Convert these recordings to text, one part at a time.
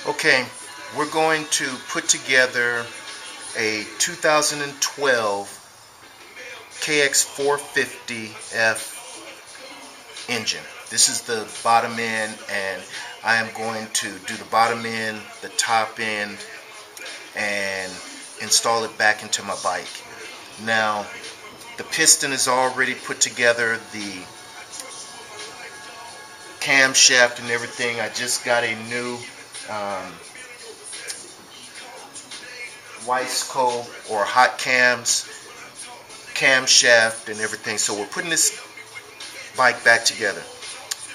Okay, we're going to put together a 2012 kx450f engine. This is the bottom end, and I am going to do the bottom end, the top end, and install it back into my bike. Now, the piston is already put together, the camshaft and everything. I just got a new Wiseco or hot cams camshaft and everything. So we're putting this bike back together.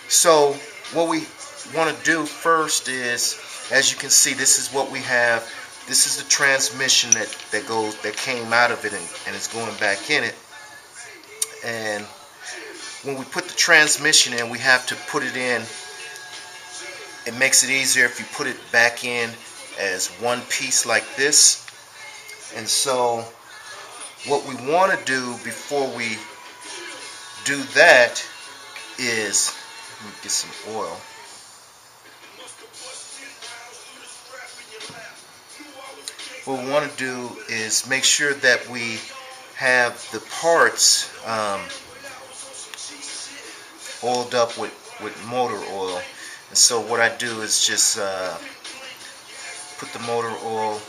So what we want to do first is, as you can see, this is what we have. This is the transmission that came out of it and is going back in it. And when we put the transmission in, we have to put it in. It makes it easier if you put it back in as one piece like this. And so what we want to do before we do that is, let me get some oil. What we want to do is make sure that we have the parts oiled up with motor oil. And so what I do is just put the motor oil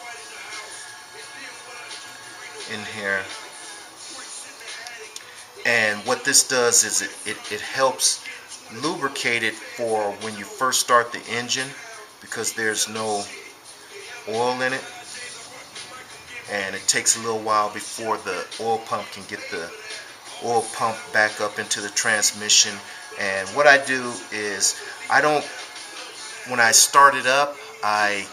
in here, and what this does is it helps lubricate it for when you first start the engine, because there's no oil in it, and it takes a little while before the oil pump can get the oil pump back up into the transmission. And what I do is, when I start it up, I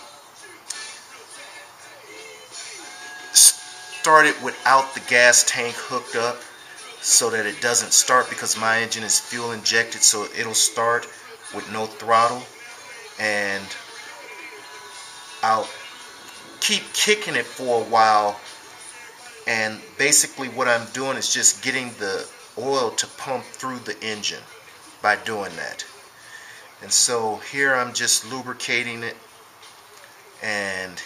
start it without the gas tank hooked up so that it doesn't start, because my engine is fuel injected, so it'll start with no throttle. And I'll keep kicking it for a while, and basically what I'm doing is just getting the oil to pump through the engine by doing that. And so here I'm just lubricating it and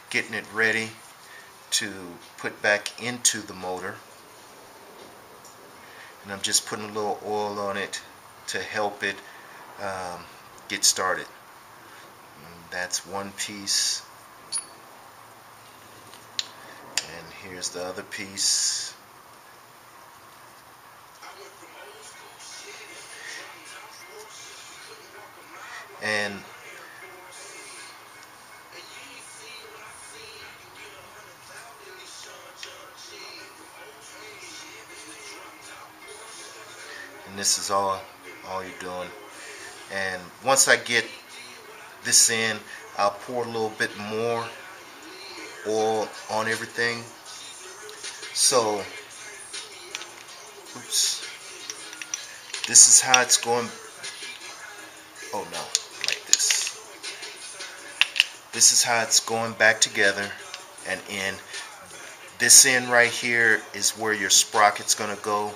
getting it ready to put back into the motor. And I'm just putting a little oil on it to help it get started. And that's one piece, and here's the other piece. And this is all you're doing. And once I get this in, I'll pour a little bit more oil on everything. So, oops, this is how it's going. Oh no, like this. This is how it's going back together and in. This end right here is where your sprocket's gonna go.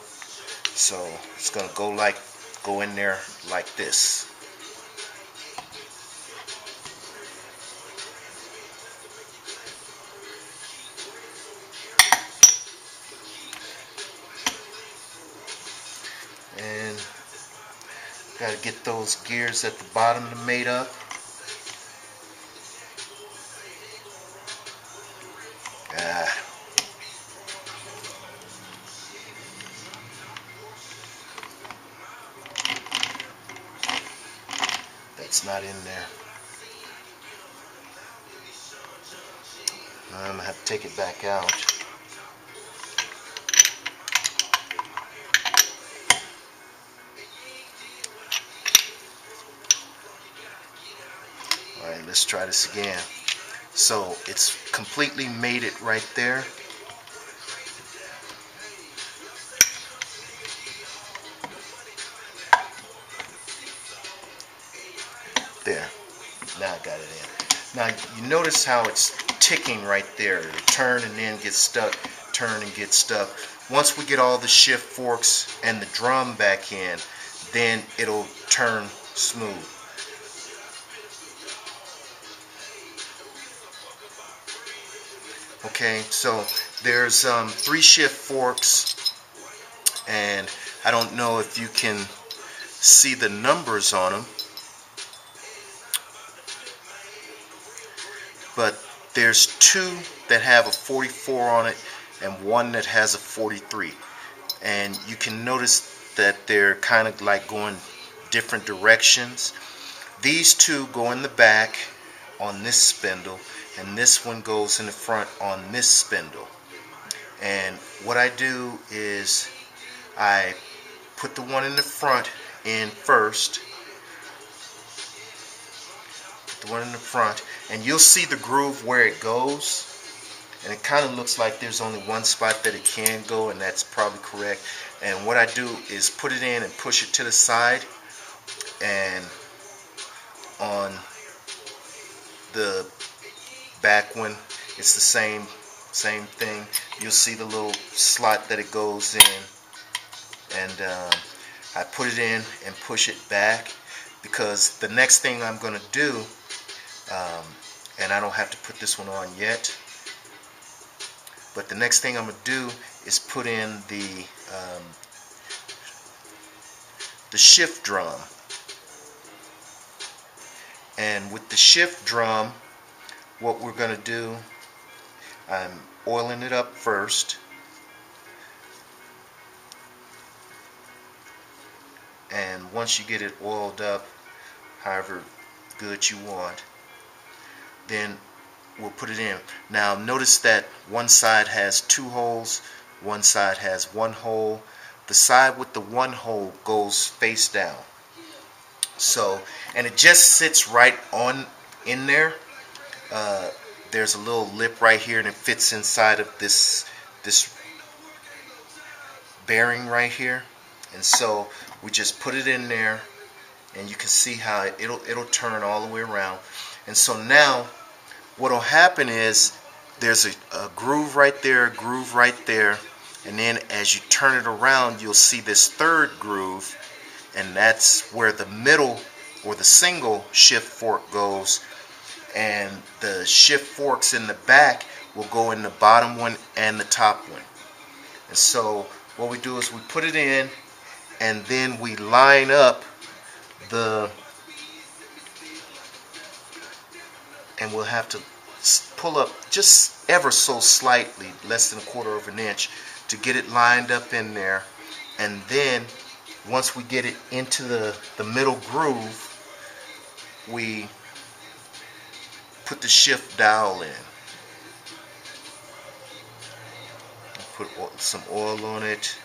So it's gonna go in there like this. And gotta get those gears at the bottom made up. That's not in there. I'm gonna have to take it back out. Alright, let's try this again. So it's completely made it right there. There. Now I got it in. Now you notice how it's ticking right there. It'll turn and then get stuck, turn and get stuck. Once we get all the shift forks and the drum back in, then it'll turn smooth. Okay, so there's 3 shift forks, and I don't know if you can see the numbers on them, but there's 2 that have a 44 on it and 1 that has a 43, and you can notice that they're kind of like going different directions. These 2 go in the back on this spindle, and this one goes in the front on this spindle. And what I do is I put the one in the front in first, put the one in the front, and you'll see the groove where it goes, and it kind of looks like there's only one spot that it can go, and that's probably correct. And what I do is put it in and push it to the side, and on the back one it's the same thing. You'll see the little slot that it goes in, and I put it in and push it back, because the next thing I'm going to do, and I don't have to put this one on yet, but the next thing I'm going to do is put in the shift drum. And with the shift drum, what we're going to do, I'm oiling it up first, and once you get it oiled up however good you want, then we'll put it in. Now notice that one side has 2 holes, one side has 1 hole. The side with the 1 hole goes face down. So, and it just sits right on in there. There's a little lip right here, and it fits inside of this bearing right here. And so we just put it in there, and you can see how it'll turn all the way around. And so now what'll happen is there's a groove right there, a groove right there, and then as you turn it around, you'll see this 3rd groove, and that's where the middle or the single shift fork goes, and the shift forks in the back will go in the bottom one and the top one. And so what we do is we put it in, and then we line up and we'll have to pull up just ever so slightly, less than 1/4 of an inch, to get it lined up in there. And then once we get it into the middle groove, we put the shift dowel in. Put some oil on it.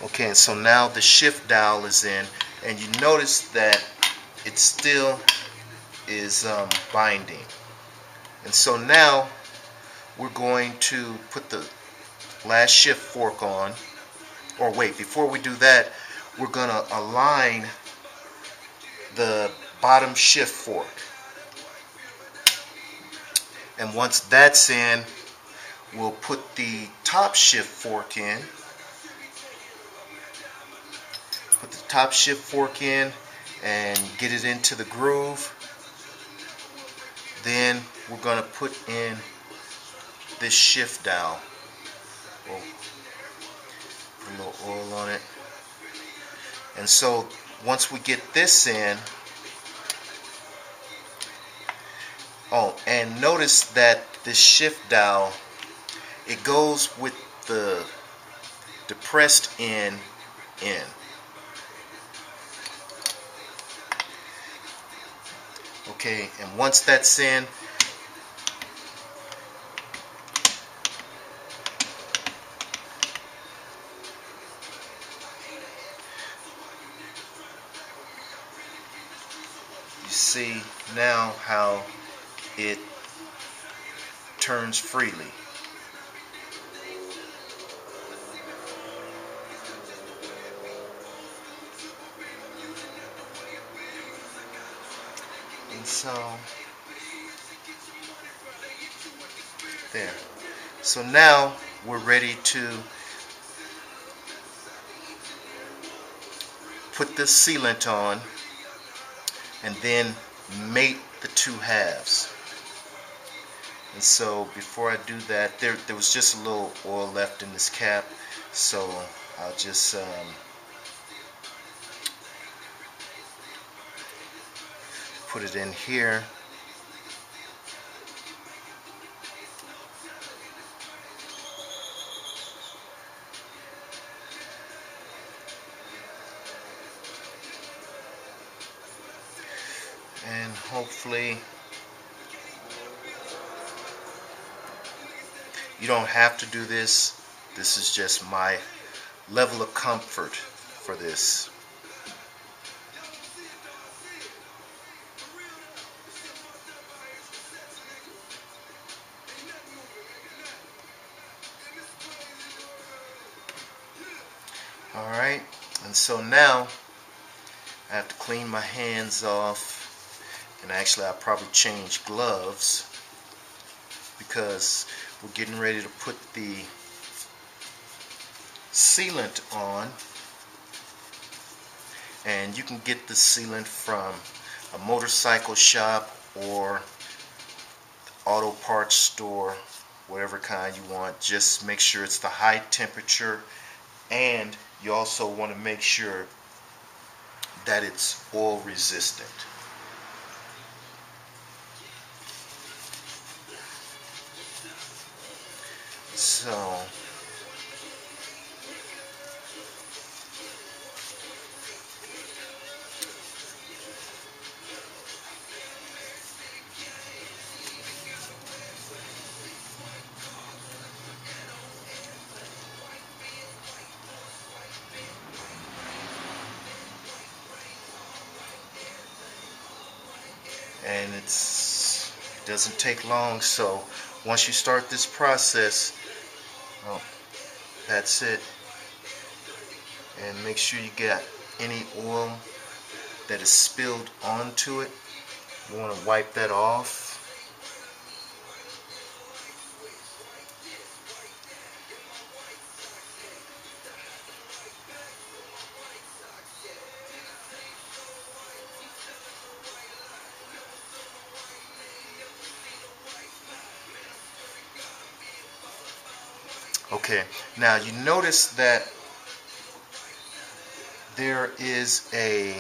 Okay, and so now the shift dowel is in, and you notice that it still is binding. And so now we're going to put the last shift fork on. Or wait, before we do that, we're going to align the bottom shift fork. And once that's in, we'll put the top shift fork in. Put the top shift fork in and get it into the groove. Then we're going to put in this shift dowel. We'll put a little oil on it. And so once we get this in, oh, and notice that this shift dowel, it goes with the depressed end in. Okay, and once that's in, you see now how it turns freely. And so there. So now we're ready to put the sealant on and then mate the 2 halves. And so before I do that, there was just a little oil left in this cap, so I'll just put it in here. And hopefully you don't have to do this. This is just my level of comfort for this. Alright, and so now I have to clean my hands off, and actually I'll probably change gloves because we're getting ready to put the sealant on. And you can get the sealant from a motorcycle shop or auto parts store, whatever kind you want. Just make sure it's the high temperature, and you also want to make sure that it's oil resistant. So and it doesn't take long, so once you start this process, well, that's it. And make sure you get any oil that is spilled onto it. You want to wipe that off. Okay, now you notice that there is a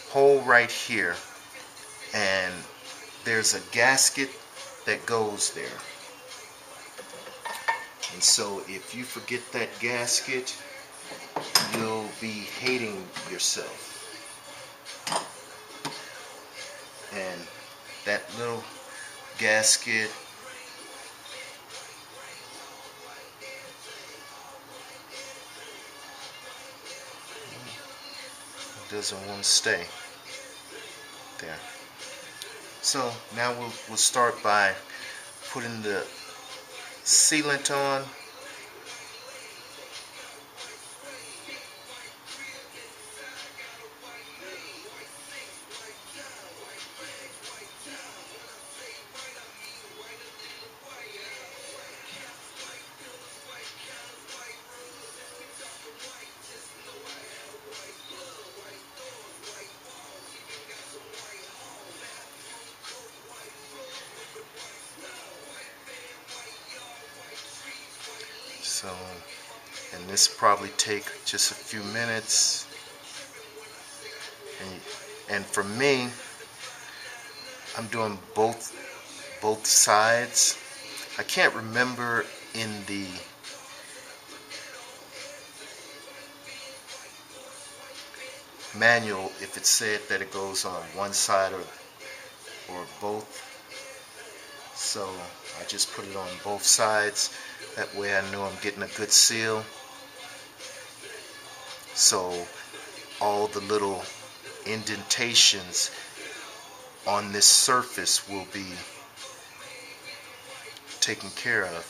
hole right here, and there's a gasket that goes there. And so if you forget that gasket, you'll be hating yourself. And that little gasket doesn't want to stay there. So now we'll start by putting the sealant on. So, and this probably take just a few minutes. And for me, I'm doing both sides. I can't remember in the manual if it said that it goes on one side or both. So I just put it on both sides. That way I know I'm getting a good seal. So all the little indentations on this surface will be taken care of.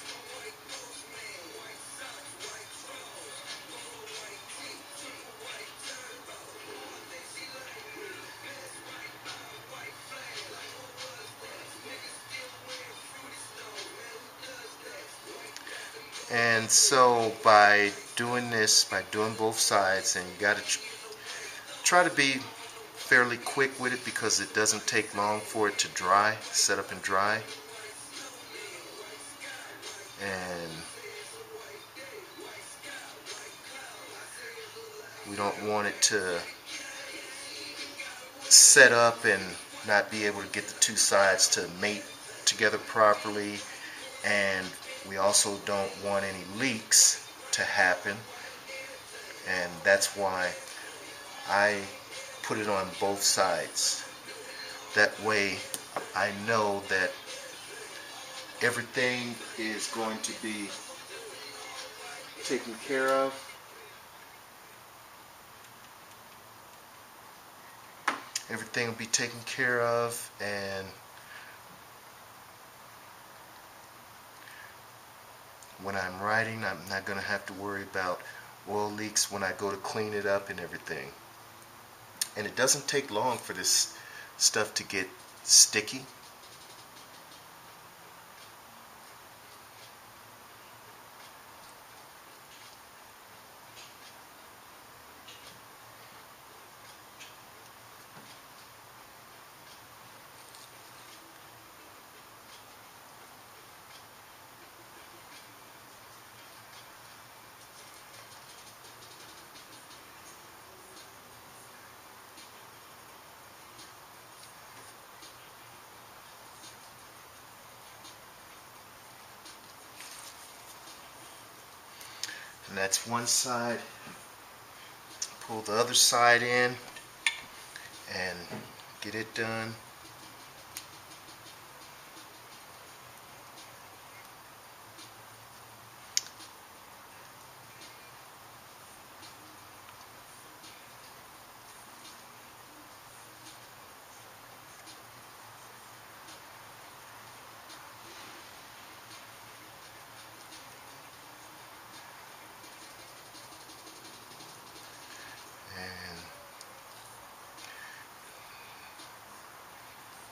And so by doing this, by doing both sides, and you got to try to be fairly quick with it because it doesn't take long for it to dry, set up and dry. and we don't want it to set up and not be able to get the two sides to mate together properly, and we also don't want any leaks to happen, and that's why I put it on both sides. That way I know that everything is going to be taken care of. Everything will be taken care of, and when I'm riding, I'm not going to have to worry about oil leaks when I go to clean it up and everything. And it doesn't take long for this stuff to get sticky. And that's one side. Pull the other side in and get it done.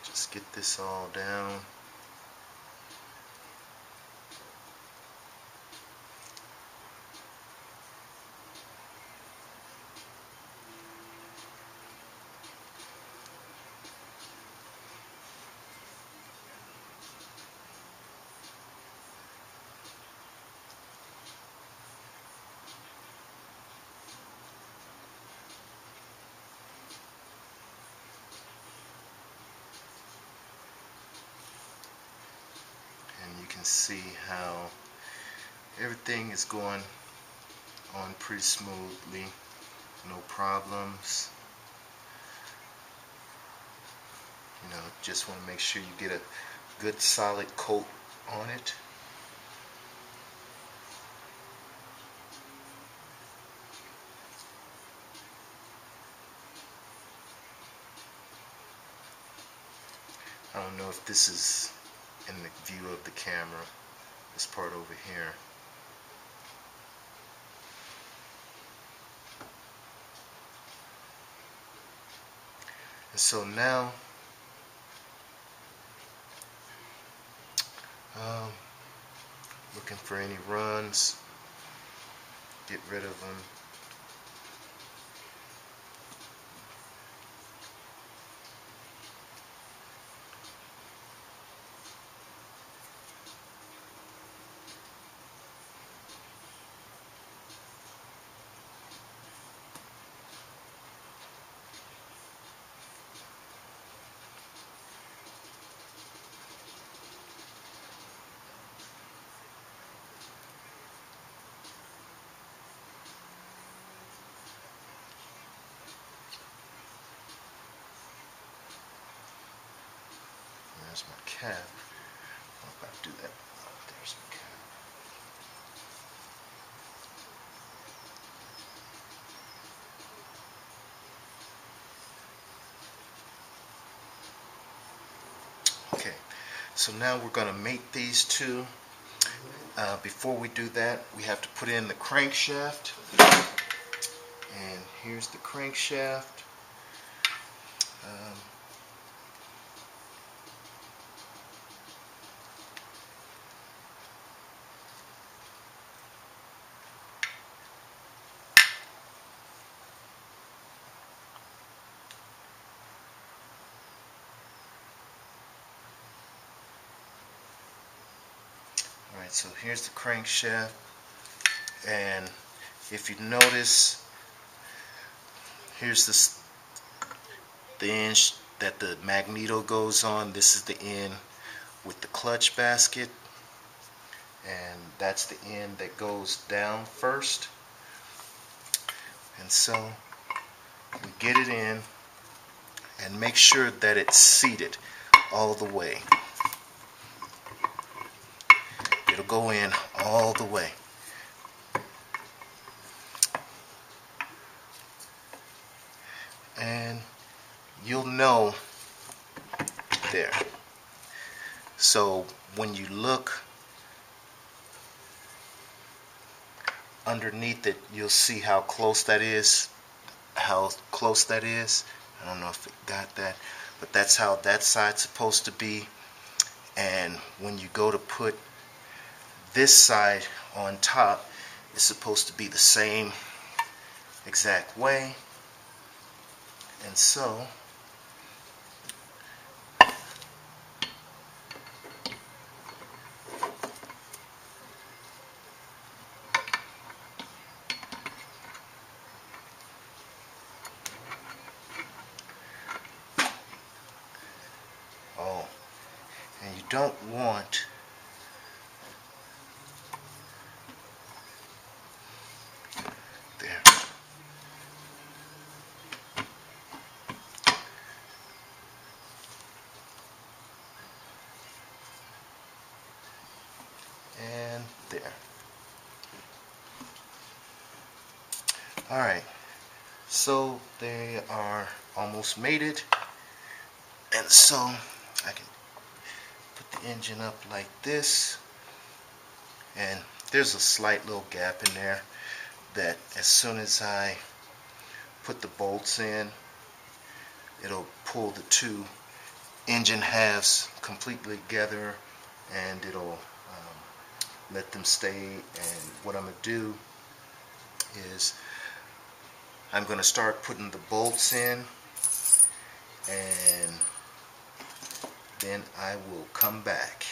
Just get this all down. You can see how everything is going on pretty smoothly, no problems. You know, just want to make sure you get a good solid coat on it. I don't know if this is in the view of the camera, this part over here. And so now looking for any runs, get rid of them. There's my cap. I'm about to do that. There's my cap. Okay, so now we're going to mate these two. Before we do that, we have to put in the crankshaft. And here's the crankshaft. Alright, Alright, so here's the crankshaft, and if you notice, here's the end that the magneto goes on. This is the end with the clutch basket, and that's the end that goes down first. And so we get it in and make sure that it's seated all the way. It'll go in all the way. And you'll know there. So when you look underneath it, you'll see how close that is. I don't know if it got that, but that's how that side's supposed to be. And when you go to put this side on top, it's supposed to be the same exact way. And so and you don't want there. And there. Alright, so they are almost mated, and so I can put the engine up like this, and there's a slight little gap in there that as soon as I put the bolts in, it'll pull the two engine halves completely together, and it'll let them stay. And what I'm going to do is I'm going to start putting the bolts in, and then I will come back.